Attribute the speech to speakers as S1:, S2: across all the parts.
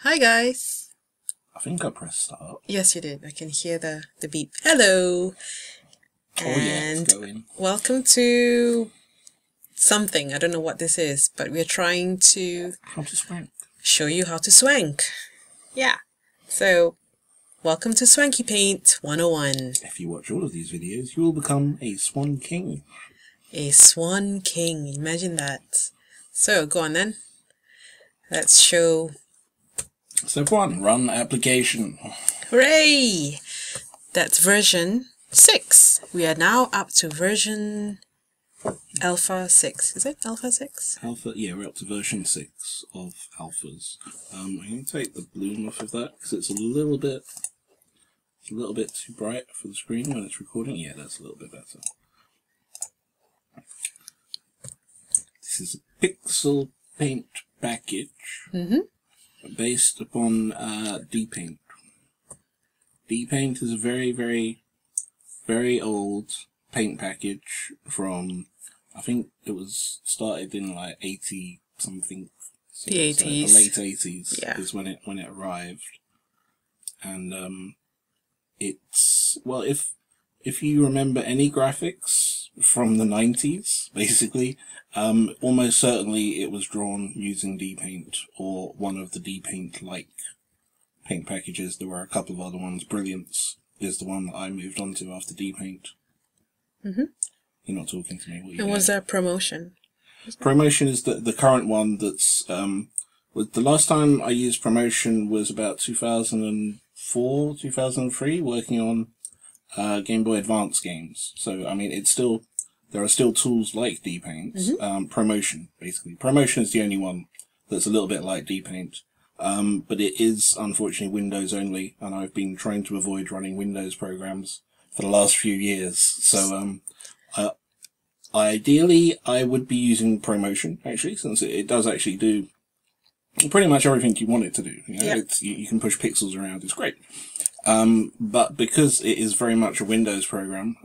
S1: Hi guys.
S2: I think I pressed start.
S1: Yes, you did. I can hear the beep. Hello.
S2: Oh yeah,
S1: And
S2: it's going.
S1: welcome to something. I don't know what this is, but we're trying to
S2: How to swank.
S1: show you how to swank. Yeah. So, welcome to Swanky Paint 101.
S2: If you watch all of these videos, you will become a swan king.
S1: A swan king. Imagine that. So, go on then. Let's show.
S2: Step 1, run application.
S1: Hooray! That's version 6. We are now up to version Alpha 6. Is it Alpha 6?
S2: Alpha, yeah, we're up to version 6 of alphas. I'm going to take the bloom off of that because it's a little bit too bright for the screen when it's recording. Yeah, that's a little bit better. This is a pixel paint package based upon D-Paint. D-Paint is a very, very, very old paint package from, I think it was started in like 80 something. So
S1: The 80s.
S2: The late 80s,
S1: yeah,
S2: is when it arrived. And it's, well, if you remember any graphics from the 90s, basically, almost certainly it was drawn using D-Paint or one of the D-Paint-like paint packages. There were a couple of other ones. Brilliance is the one that I moved on to after D-Paint. You're not talking to me. What are you
S1: and was that Promotion?
S2: Promotion is the current one that's, the last time I used Promotion was about 2004, 2003, working on Game Boy Advance games. So, I mean, there are still tools like D-Paint. Promotion, basically. Promotion is the only one that's a little bit like D-Paint. But it is, unfortunately, Windows only, and I've been trying to avoid running Windows programs for the last few years. So, ideally, I would be using Promotion, actually, since it does actually do pretty much everything you want it to do. You know,
S1: Yep.
S2: you can push pixels around, it's great. But because it is very much a Windows program,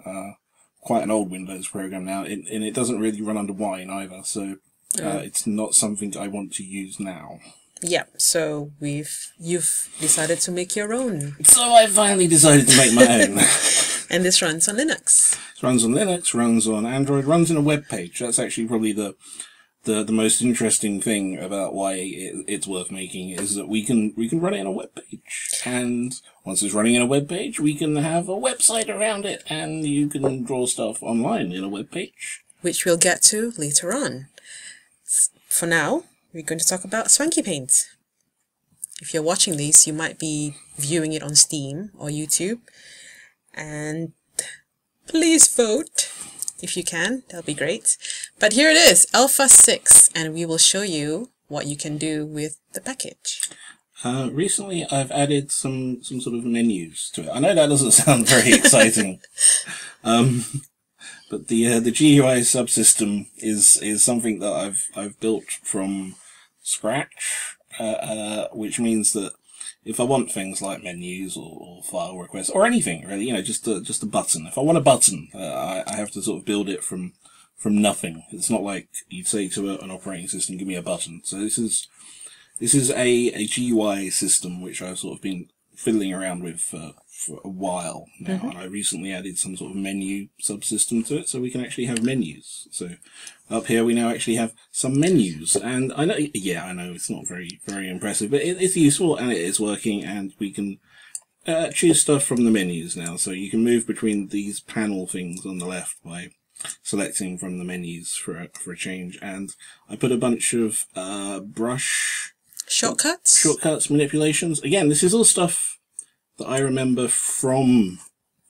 S2: quite an old Windows program now, and it doesn't really run under Wine either, so it's not something I want to use now.
S1: Yeah, so you've decided to make your own.
S2: So I finally decided to make my own.
S1: And this runs on Linux.
S2: It runs on Linux, runs on Android, runs in a web page. That's actually probably the most interesting thing about why it's worth making, is that we can run it in a web page, and once it's running in a web page, we can have a website around it, and you can draw stuff online in a web page,
S1: Which we'll get to later on. For now, we're going to talk about Swanky Paint. If you're watching these, you might be viewing it on Steam or YouTube. And please vote if you can, that'll be great. But here it is, Alpha 6, and we will show you what you can do with the package.
S2: Recently I've added some sort of menus to it. I know that doesn't sound very exciting, but the GUI subsystem is something that I've built from scratch, which means that if I want things like menus or file requests or anything really, you know, just a button. If I want a button, I have to sort of build it from nothing. It's not like you'd say to an operating system, "Give me a button." So this is a GUI system which I've sort of been fiddling around with for a while now, and I recently added some sort of menu subsystem to it, so we can actually have menus. So up here we now actually have some menus, and I know it's not very impressive, but it's useful and it is working, and we can choose stuff from the menus now. So you can move between these panel things on the left by selecting from the menus for a change, and I put a bunch of brush shortcuts, manipulations. Again, this is all stuff that I remember from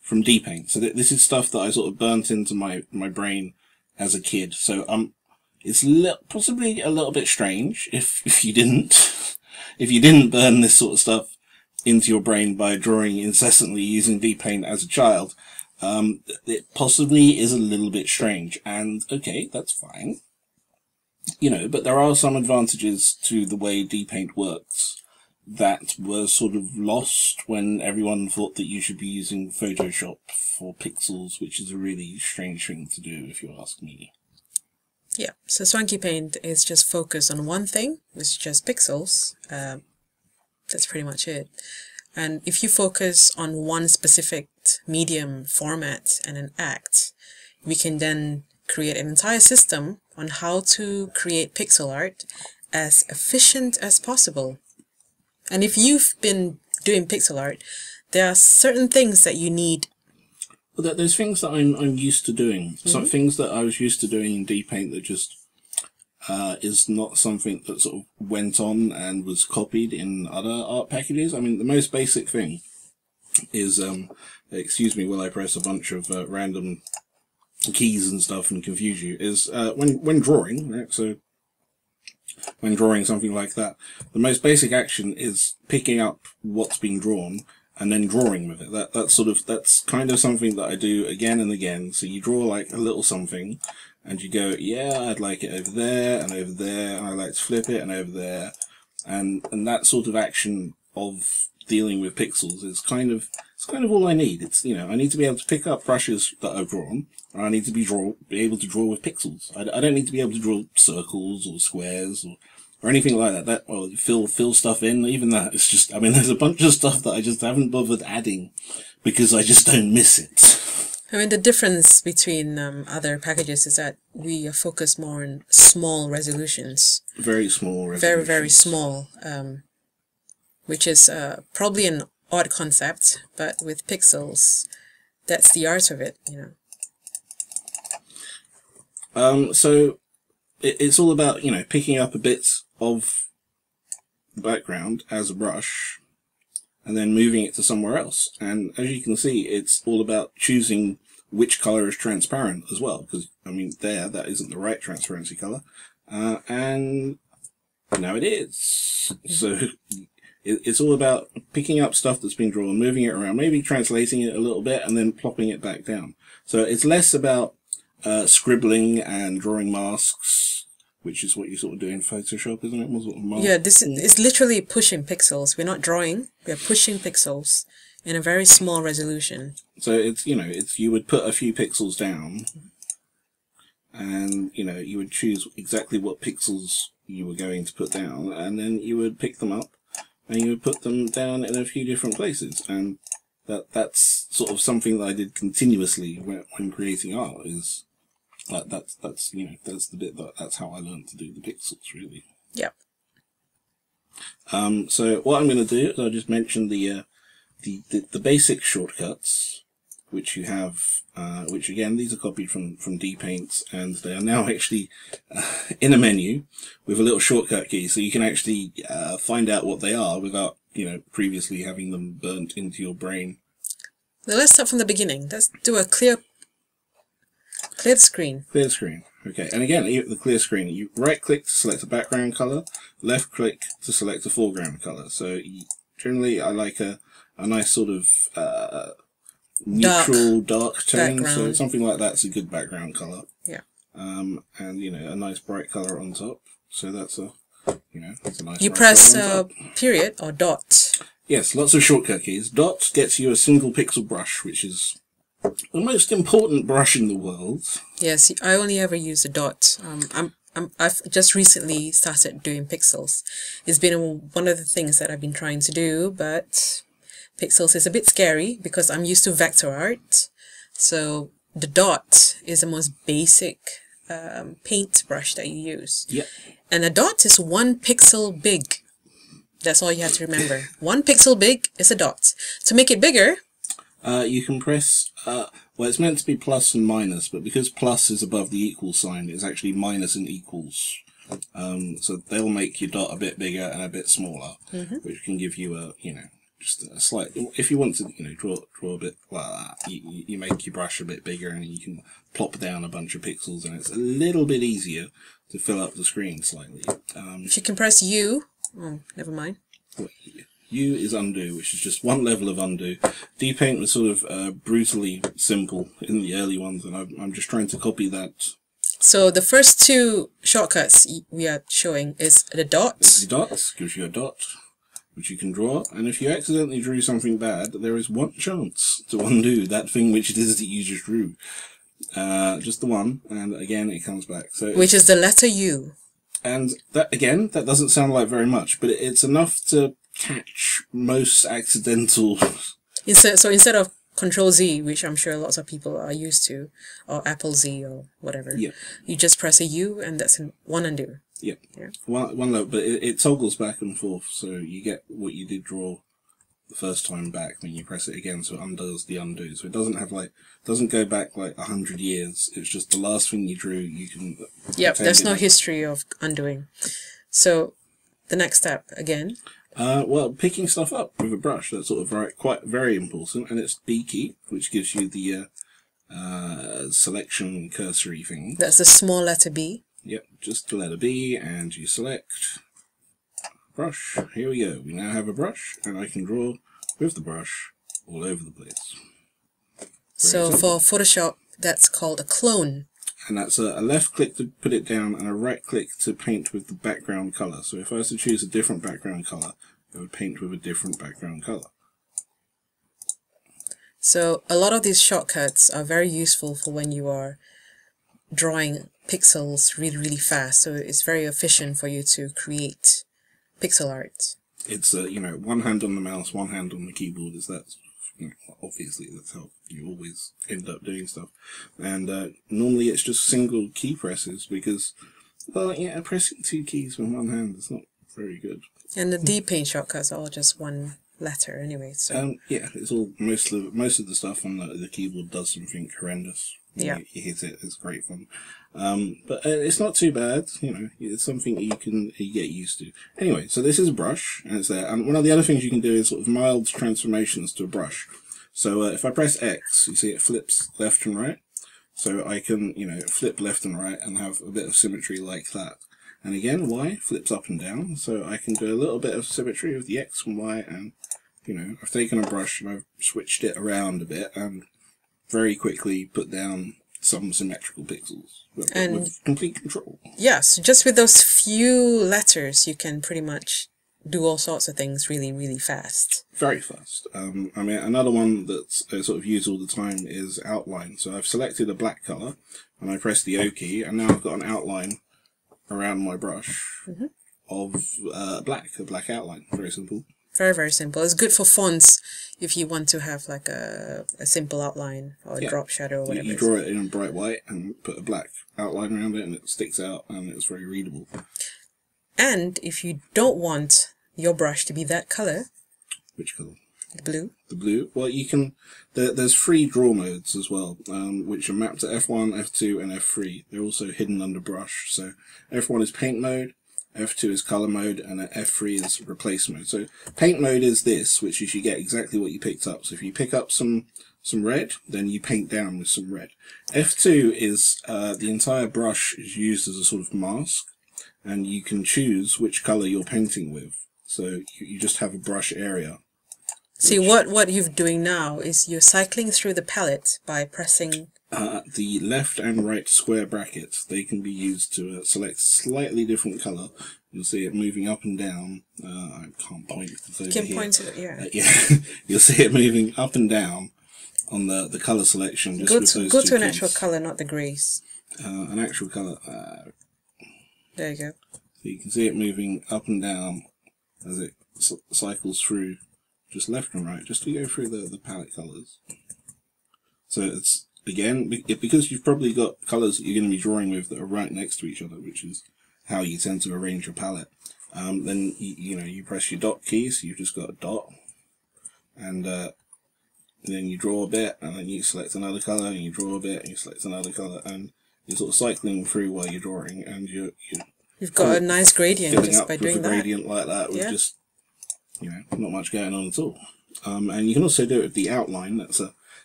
S2: D-Paint. So this is stuff that I sort of burnt into my brain as a kid. So it's possibly a little bit strange if you didn't burn this sort of stuff into your brain by drawing incessantly using D-Paint as a child. It possibly is a little bit strange, and okay, that's fine. You know, but there are some advantages to the way D-Paint works that were sort of lost when everyone thought that you should be using Photoshop for pixels, which is a really strange thing to do, if you ask me.
S1: Yeah, so Swanky Paint is just focused on one thing, which is just pixels. That's pretty much it. And if you focus on one specific medium format and an act, we can then create an entire system on how to create pixel art as efficient as possible. And if you've been doing pixel art, there are certain things that you need.
S2: Well, there's things that I'm used to doing. Some things that I was used to doing in D-Paint that just is not something that sort of went on and was copied in other art packages. I mean, the most basic thing is, excuse me while I press a bunch of random keys and stuff and confuse you, is when drawing, right? So when drawing something like that, the most basic action is picking up what's being drawn and then drawing with it. That's kind of something that I do again and again. So you draw like a little something, and you go, yeah, I'd like it over there and over there, and I like to flip it and over there, and that sort of action of dealing with pixels is kind of all I need. It's, you know, I need to be able to pick up brushes that I've drawn, and I need to be able to draw with pixels. I don't need to be able to draw circles or squares or anything like that. Or fill stuff in. Even that, it's just, I mean, there's a bunch of stuff that I just haven't bothered adding because I just don't miss it.
S1: I mean, the difference between other packages is that we are focused more on small resolutions.
S2: Very small resolutions.
S1: Very, very small, which is probably an odd concept, but with pixels, that's the art of it, you know.
S2: So it's all about, you know, picking up a bit of the background as a brush and then moving it to somewhere else. And as you can see, it's all about choosing which color is transparent as well, because, I mean, that isn't the right transparency color. And now it is. So it's all about picking up stuff that's been drawn, moving it around, maybe translating it a little bit, and then plopping it back down. So it's less about scribbling and drawing masks, which is what you sort of do in Photoshop, isn't it?
S1: Yeah, it's literally pushing pixels. We're not drawing, we're pushing pixels in a very small resolution.
S2: So it's, you know, you would put a few pixels down, and, you know, you would choose exactly what pixels you were going to put down, and then you would pick them up and you would put them down in a few different places. And that's sort of something that I did continuously when creating art. Is that's you know, that's the bit that's how I learned to do the pixels, really.
S1: Yep.
S2: So what I'm going to do is I'll just mention the basic shortcuts, which you have, which again, these are copied from D-Paint, and they are now actually in a menu with a little shortcut key, so you can actually find out what they are without, you know, previously having them burnt into your brain.
S1: Now let's start from the beginning. Let's do a clear screen.
S2: Clear screen. Okay, and again, the clear screen, you right-click to select a background color, left-click to select a foreground color. So generally, I like a nice sort of neutral, dark tone.
S1: Background.
S2: So something like that's a good background color.
S1: Yeah.
S2: And, you know, a nice bright color on top. So that's a, you know, that's a nice.
S1: You
S2: bright
S1: press
S2: color on top.
S1: period or dot.
S2: Yes, lots of shortcut keys. Dot gets you a single pixel brush, which is the most important brush in the world.
S1: Yes, I only ever use a dot. I've just recently started doing pixels. It's been one of the things that I've been trying to do, but pixels is a bit scary because I'm used to vector art. So the dot is the most basic paint brush that you use.
S2: Yep.
S1: And a dot is 1 pixel big. That's all you have to remember. 1 pixel big is a dot. To make it bigger,
S2: you can press, well, it's meant to be plus and minus, but because plus is above the equal sign, it's actually minus and equals. So they'll make your dot a bit bigger and a bit smaller, which can give you a, you know, just a slight, if you want to, you know, draw a bit like that, you make your brush a bit bigger and you can plop down a bunch of pixels, and it's a little bit easier to fill up the screen slightly.
S1: if you can press U, oh, never mind.
S2: U is undo, which is just one level of undo. D-Paint was sort of brutally simple in the early ones, and I'm just trying to copy that.
S1: So the first 2 shortcuts we are showing is the dot.
S2: The dot gives you a dot, which you can draw, and if you accidentally drew something bad, there is one chance to undo that thing which it is that you just drew. Just the one, and again it comes back. So
S1: Which is the letter U.
S2: And that, again, that doesn't sound like very much, but it's enough to catch most accidental.
S1: Instead of Control Z, which I'm sure lots of people are used to, or Apple Z or whatever,
S2: Yeah.
S1: you just press a U and that's one undo.
S2: Yeah.
S1: Yeah.
S2: One look, but it toggles back and forth, so you get what you did draw the first time back when you press it again, so it undoes the undo. So it doesn't have doesn't go back like 100 years. It's just the last thing you drew. You can.
S1: Yep. There's no history of undoing. So the next step again.
S2: Well, picking stuff up with a brush, that's sort of very important, and it's B key, which gives you the selection cursory thing.
S1: That's the small letter B.
S2: Yep, just the letter B, and you select brush. Here we go. We now have a brush, and I can draw with the brush all over the place.
S1: So for Photoshop, that's called a clone.
S2: And that's a left click to put it down and a right click to paint with the background color. So if I was to choose a different background color, it would paint with a different background color.
S1: So a lot of these shortcuts are very useful for when you are drawing pixels really, really fast. So it's very efficient for you to create pixel art.
S2: It's one hand on the mouse, one hand on the keyboard. Is that obviously that's how you always end up doing stuff. And normally it's just single key presses because, well, yeah, pressing two keys with one hand is not very good.
S1: And the D-Paint shortcuts are all just one letter anyway. So
S2: yeah, it's all most of the stuff on the keyboard does something horrendous.
S1: Yeah,
S2: you hit it. It's great fun, but it's not too bad. It's something you get used to. Anyway, so this is a brush, and it's there. And one of the other things you can do is sort of mild transformations to a brush. So if I press X, you see it flips left and right. So I can flip left and right and have a bit of symmetry like that. And again, Y flips up and down, so I can do a little bit of symmetry with the X and Y. And I've taken a brush and I've switched it around a bit and very quickly put down some symmetrical pixels with complete control.
S1: Yes, just with those few letters, you can pretty much do all sorts of things really, really fast.
S2: Very fast. I mean, another one that's sort of used all the time is outline. So I've selected a black color and I press the O key, and now I've got an outline around my brush of a black outline. Very simple.
S1: Very, very simple. It's good for fonts if you want to have like a simple outline or a drop shadow or whatever.
S2: You draw it in bright white and put a black outline around it and it sticks out and it's very readable. And
S1: if you don't want your brush to be that color.
S2: Which color?
S1: The blue.
S2: The blue. Well, you can. There's 3 draw modes as well, which are mapped to F1, F2, and F3. They're also hidden under brush. So F1 is paint mode, F2 is color mode, and F3 is replace mode. So paint mode is this, which is you get exactly what you picked up. So if you pick up some red, then you paint down with some red. F2 is the entire brush is used as a sort of mask, and you can choose which color you're painting with. So you just have a brush area.
S1: See, what you're doing now is you're cycling through the palette by pressing
S2: the left and right square brackets. They can be used to select slightly different color. You'll see it moving up and down. I can't point it over here.
S1: Point to it, yeah.
S2: Yeah, you'll see it moving up and down on the color selection. Just
S1: go to an actual color, not the grays.
S2: An actual color.
S1: There you go.
S2: So you can see it moving up and down as it cycles through, just left and right, just to go through the palette colors. So it's, again, because you've probably got colors that you're going to be drawing with that are right next to each other, which is how you tend to arrange your palette. Then you press your dot keys, so you've just got a dot, and then you draw a bit, and then you select another color, and you draw a bit, and you select another color, and you're sort of cycling through while you're drawing, and
S1: you've got a nice gradient just by doing that.
S2: Gradient like that with just not much going on at all. And you can also do it with the outline.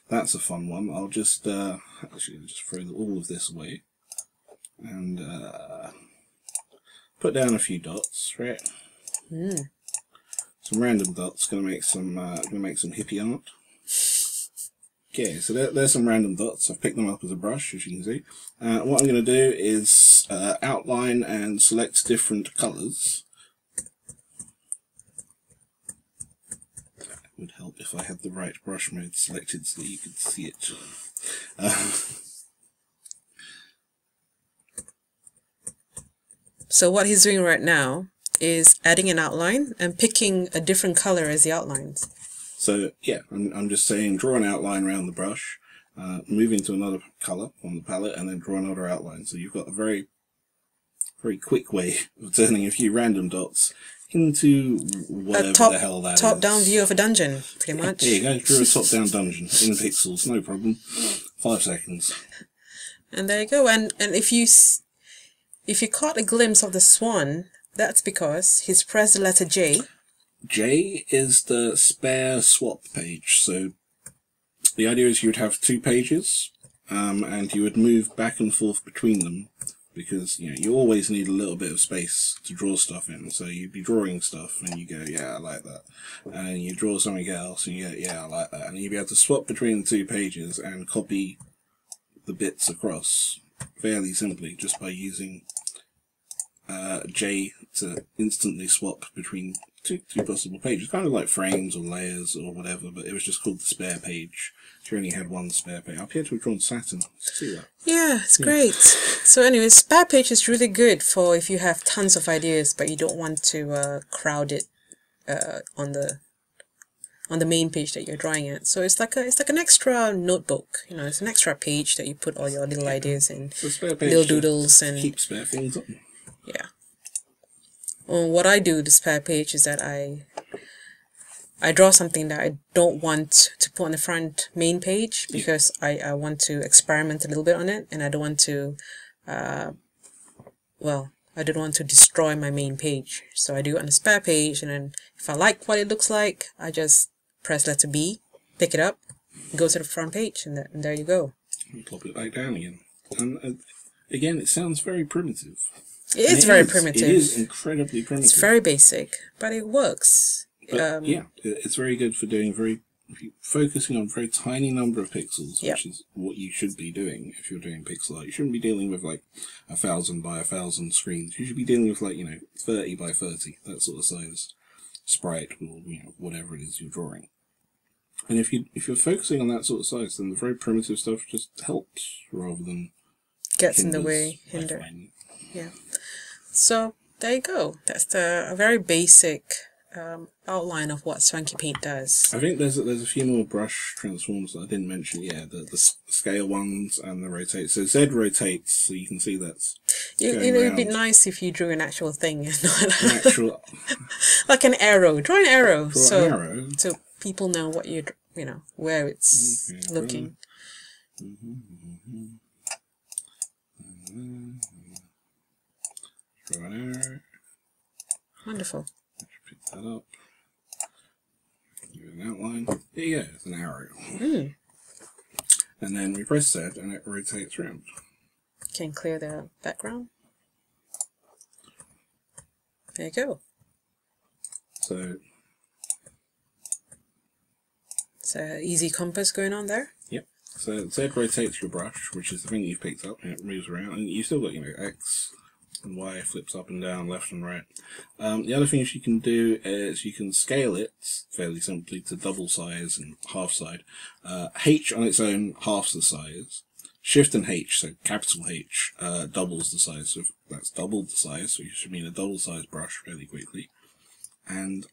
S2: That's a fun one. I'll just actually just throw all of this away and put down a few dots, right? Some random dots. Gonna make some hippie art. Okay, so there's some random dots. I've picked them up as a brush, as you can see. What I'm going to do is outline and select different colours. It would help if I had the right brush mode selected so that you could see it.
S1: So what he's doing right now is adding an outline and picking a different color as the outlines.
S2: So yeah, I'm just saying draw an outline around the brush, move into another colour on the palette, and then draw another outline. So you've got a very, very quick way of turning a few random dots into whatever the hell that is.
S1: Top-down view of a dungeon, pretty much.
S2: There you go, draw a top-down dungeon in pixels, no problem. 5 seconds.
S1: And there you go. And if you caught a glimpse of the swan, that's because he's pressed the letter J.
S2: J is the spare swap page. So the idea is you would have 2 pages, and you would move back and forth between them, because you always need a little bit of space to draw stuff in. So you'd be drawing stuff and you go, yeah, I like that, and then you draw something else and you go, yeah, I like that, and you'd be able to swap between the 2 pages and copy the bits across fairly simply just by using J to instantly swap between two possible pages, kind of like frames or layers or whatever, but it was just called the spare page. You only had 1 spare page. I appear to have drawn Saturn. See that?
S1: Yeah, it's great. So anyway, spare page is really good for if you have tons of ideas but you don't want to crowd it on the main page that you're drawing at. So it's like an extra notebook. It's an extra page that you put all your little ideas in, little doodles, and
S2: keep spare things on.
S1: Yeah. Well, what I do with the spare page is that I draw something that I don't want to put on the front main page, because I want to experiment a little bit on it, and I don't want to, I don't want to destroy my main page. So I do it on the spare page, and then if I like what it looks like, I just press letter B, pick it up, go to the front page, and there you go.
S2: And pop it back down again. And again, it sounds very primitive.
S1: It is very primitive.
S2: It is incredibly primitive.
S1: It's very basic, but it works.
S2: But, yeah, it's very good for doing focusing on a very tiny number of pixels, which is what you should be doing if you're doing pixel art. You shouldn't be dealing with like 1,000 by 1,000 screens. You should be dealing with like 30 by 30, that sort of size sprite, or whatever it is you're drawing. And if you're focusing on that sort of size, then the very primitive stuff just helps rather than
S1: gets in the way, hinder. Yeah. So there you go. That's a very basic outline of what Swanky Paint does.
S2: I think there's a few more brush transforms that I didn't mention. Yeah, the scale ones and the rotate. So Z rotates, so you can see that's.
S1: It'd be nice if you drew an actual thing, not
S2: an actual,
S1: like an arrow. Draw an arrow,
S2: an arrow.
S1: So people know what where it's looking.
S2: Draw an arrow.
S1: Wonderful.
S2: Pick that up. Give it an outline. There you go, it's an arrow. And then we press Z and it rotates around.
S1: Can clear the background. There you go.
S2: So
S1: it's an easy compass going on there.
S2: Yep. So Z rotates your brush, which is the thing you've picked up, and it moves around, and you've still got X and Y flips up and down, left and right. The other things you can do is you can scale it fairly simply to double size and half side. H on its own halves the size. Shift and H, so capital H, doubles the size. So that's doubled the size, so you should mean a double size brush fairly quickly. And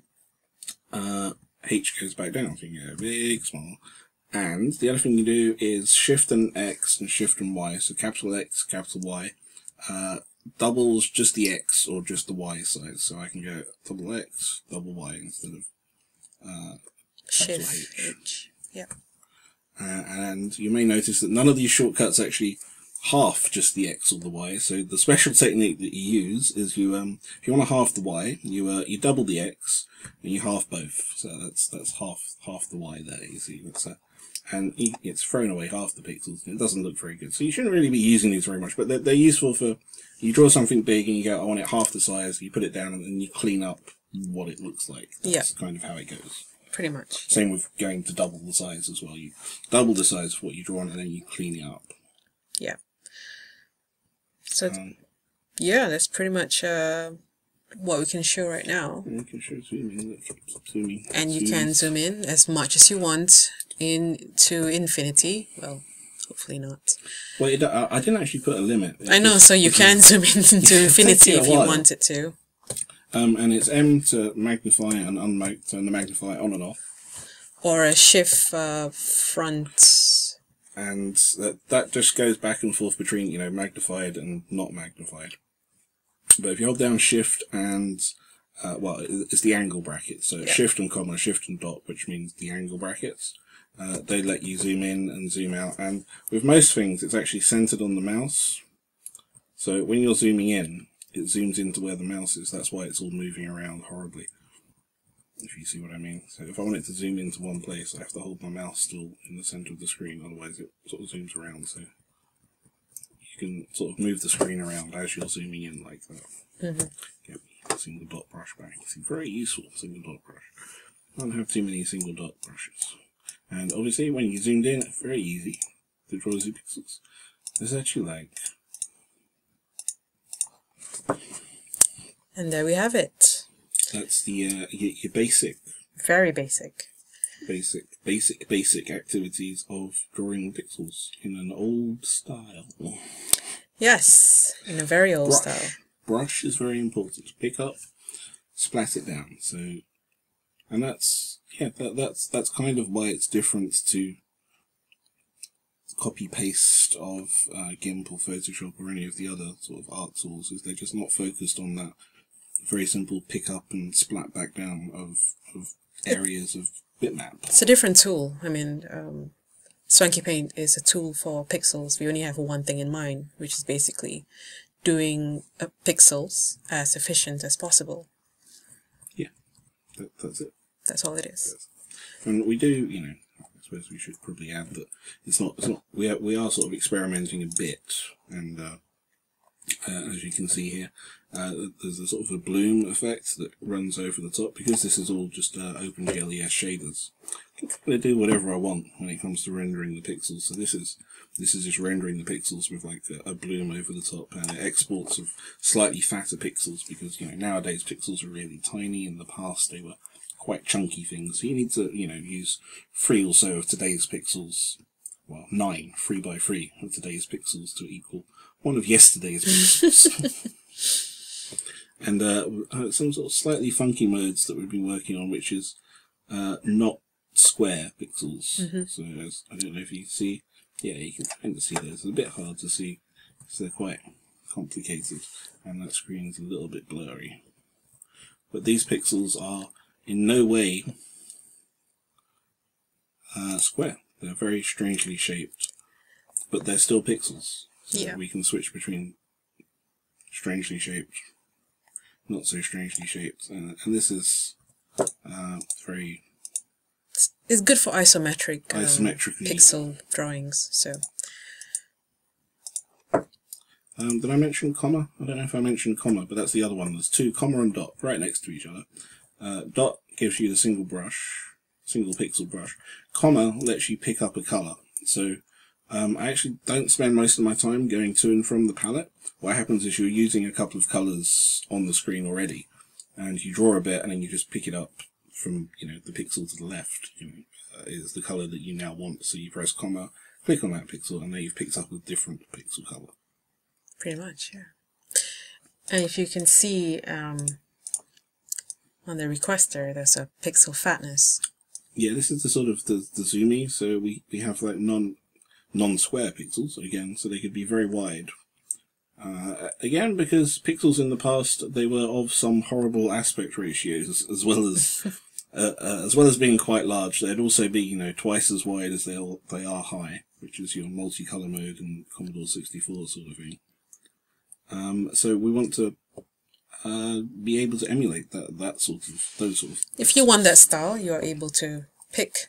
S2: H goes back down, so you can go big, small. And the other thing you do is Shift and X and Shift and Y. So capital X, capital Y. Doubles just the X or just the Y size. So I can go double X, double Y instead of
S1: Shift H. Yeah.
S2: And you may notice that none of these shortcuts actually half just the X or the Y. So the special technique that you use is you if you want to half the Y, you double the X and you half both. So that's half the Y there. You see, that's that. And it's thrown away half the pixels. It doesn't look very good. So you shouldn't really be using these very much, but they're useful for, you draw something big and you go, I want it half the size, you put it down and then you clean up what it looks like. That's kind of how it goes.
S1: Pretty much.
S2: Same with going to double the size as well. You double the size of what you draw and then you clean it up.
S1: Yeah. So, yeah, that's pretty much what we can show right now.
S2: You can show zooming. Zooming.
S1: And you can zoom in as much as you want into infinity. Well, hopefully not.
S2: Well, I didn't actually put a limit.
S1: I know, so you can zoom in into infinity if you wanted to.
S2: And it's M to magnify and turn the magnifier on and off.
S1: Or a shift front.
S2: And that just goes back and forth between, you know, magnified and not magnified. But if you hold down shift and, well, it's the angle brackets. So shift and comma, shift and dot, which means the angle brackets. They let you zoom in and zoom out. And with most things, it's actually centered on the mouse. So when you're zooming in, it zooms into where the mouse is. That's why it's all moving around horribly, if you see what I mean. So if I want it to zoom into one place, I have to hold my mouse still in the center of the screen, otherwise it sort of zooms around. So you can sort of move the screen around as you're zooming in like that. Get the single dot brush back. It's very useful, single dot brush. Don't have too many single dot brushes. And obviously when you zoomed in, it's very easy to draw the pixels. Is that you like?
S1: And there we have it.
S2: That's the your basic.
S1: Very basic.
S2: Basic activities of drawing pixels in an old style.
S1: Yes, in a very old style.
S2: Brush is very important. Pick up, splat it down. So, and that's that's kind of why it's different to copy paste of GIMP or Photoshop or any of the other sort of art tools. Is they're just not focused on that very simple pick up and splat back down of areas of bitmap.
S1: It's a different tool. I mean, Swanky Paint is a tool for pixels. We only have one thing in mind, which is basically doing pixels as efficient as possible.
S2: Yeah, that's it.
S1: That's all it is.
S2: And we do, you know, I suppose we should probably add that it's not. We are sort of experimenting a bit, and as you can see here, there's a sort of a bloom effect that runs over the top because this is all just OpenGLES shaders. I can kind of do whatever I want when it comes to rendering the pixels. So this is just rendering the pixels with like a bloom over the top, and it exports of slightly fatter pixels because, you know, nowadays pixels are really tiny. In the past they were quite chunky things. So you need to, you know, use 3 or so of today's pixels. Well, 9, 3 by 3 of today's pixels to equal one of yesterday's pixels. And some sort of slightly funky modes that we've been working on, which is not square pixels. So I don't know if you see, yeah, you can kind of see those. It's a bit hard to see because they're quite complicated, and that screen is a little bit blurry. But these pixels are in no way square. They're very strangely shaped, but they're still pixels. So we can switch between strangely shaped, not so strangely shaped, and this is very.
S1: It's good for isometric
S2: isometrically
S1: pixel drawings. So.
S2: Did I mention comma? I don't know if I mentioned comma, but that's the other one. There's 2, comma and dot, right next to each other. Dot gives you the single pixel brush. Comma lets you pick up a color. So I actually don't spend most of my time going to and from the palette. What happens is you're using a couple of colors on the screen already, and you draw a bit and then you just pick it up from, you know, the pixel to the left, you know, is the color that you now want. So you press comma, click on that pixel, and there you've picked up a different pixel color.
S1: Pretty much, yeah. And if you can see on the requester, there's a pixel fatness.
S2: Yeah, this is the sort of the zoomy. So we have like non-square pixels again, so they could be very wide. Again, because pixels in the past, they were of some horrible aspect ratios, as well as being quite large. They'd also be, you know, twice as wide as they are high, which is your multicolor mode and Commodore 64 sort of thing. So we want to be able to emulate those sort of.
S1: If you want that style, you are able to pick.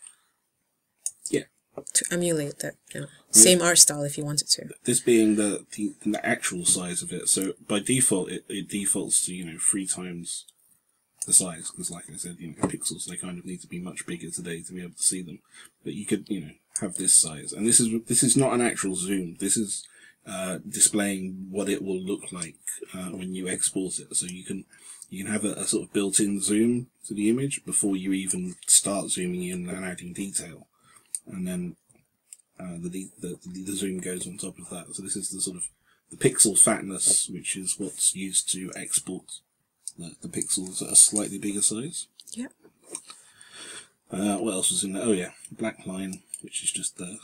S2: Yeah.
S1: To emulate that, you know, same art style if you wanted to.
S2: This being the actual size of it, so by default it defaults to, you know, 3 times the size, because like I said, you know, pixels, they kind of need to be much bigger today to be able to see them. But you could, you know, have this size, and this is not an actual zoom. This is displaying what it will look like when you export it. So you can have a sort of built-in zoom to the image before you even start zooming in and adding detail, and then the zoom goes on top of that. So this is the sort of the pixel fatness, which is what's used to export the pixels at a slightly bigger size.
S1: Yep.
S2: What else was in there? Oh yeah, black line, which is just the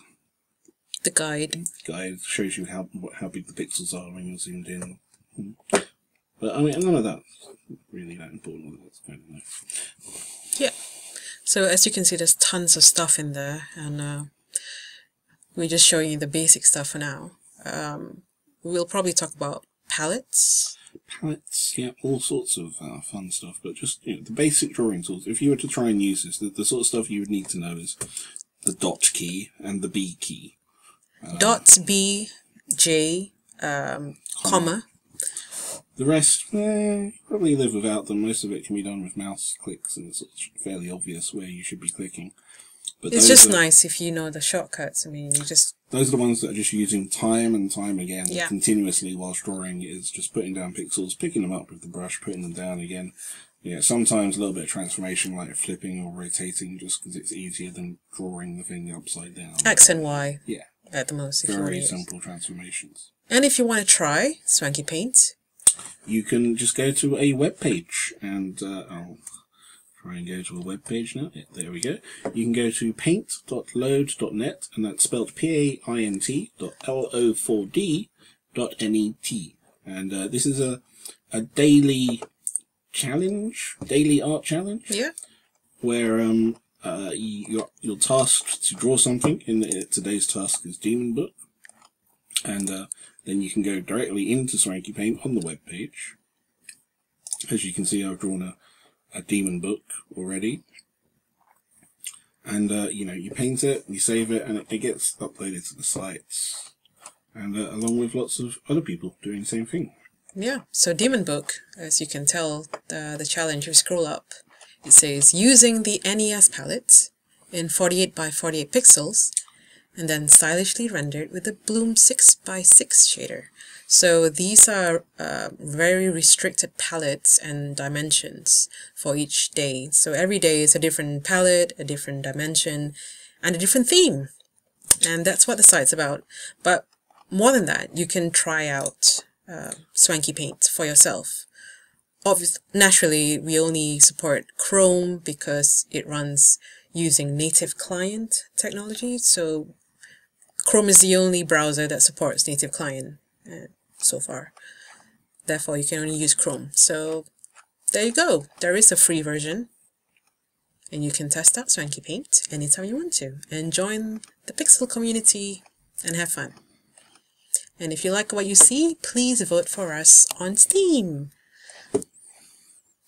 S1: guide.
S2: Guide shows you how big the pixels are when you're zoomed in. But I mean, none of that's really that important. That's kind of nice.
S1: Yeah. So as you can see, there's tons of stuff in there, and we're just showing you the basic stuff for now. We'll probably talk about palettes.
S2: Palettes, yeah, all sorts of fun stuff, but just the basic drawing tools. If you were to try and use this, the sort of stuff you would need to know is the dot key and the B key.
S1: Dot, B, J, comma.
S2: The rest, you probably live without them. Most of it can be done with mouse clicks, and it's fairly obvious where you should be clicking. But
S1: it's just nice if you know the shortcuts. I mean, you just...
S2: Those are the ones that are just using time and time again, continuously whilst drawing. Is just putting down pixels, picking them up with the brush, putting them down again. Yeah, sometimes a little bit of transformation, like flipping or rotating, just because it's easier than drawing the thing upside down.
S1: X and Y.
S2: Yeah.
S1: At the most.
S2: Very simple transformations.
S1: And if you want to try Swanky Paint,
S2: you can just go to a web page, and I'll try and go to a web page now. Yeah, there we go. You can go to paint.load.net, and that's spelled paint.lo4d.net. And this is a daily challenge, daily art challenge.
S1: Yeah.
S2: Where you're tasked to draw something. Today's task is Demon Book, and then you can go directly into Swanky Paint on the web page. As you can see, I've drawn a Demon Book already, and you paint it, you save it, and it gets uploaded to the sites, and along with lots of other people doing the same thing.
S1: Yeah. So Demon Book, as you can tell, the challenge. You scroll up. It says, using the NES palette in 48 by 48 pixels, and then stylishly rendered with the Bloom 6x6 shader. So these are very restricted palettes and dimensions for each day. So every day is a different palette, a different dimension, and a different theme. And that's what the site's about. But more than that, you can try out Swanky Paint for yourself. Naturally, we only support Chrome because it runs using native client technology. So Chrome is the only browser that supports native client so far. Therefore, you can only use Chrome. So there you go. There is a free version, and you can test out Swanky Paint anytime you want to and join the Pixel community and have fun. And if you like what you see, please vote for us on Steam.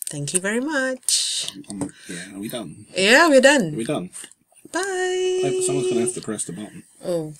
S1: Thank you very much.
S2: Yeah, are we done?
S1: Yeah, we're done.
S2: Are we done?
S1: Bye.
S2: Someone's going to have to press the button.
S1: Oh.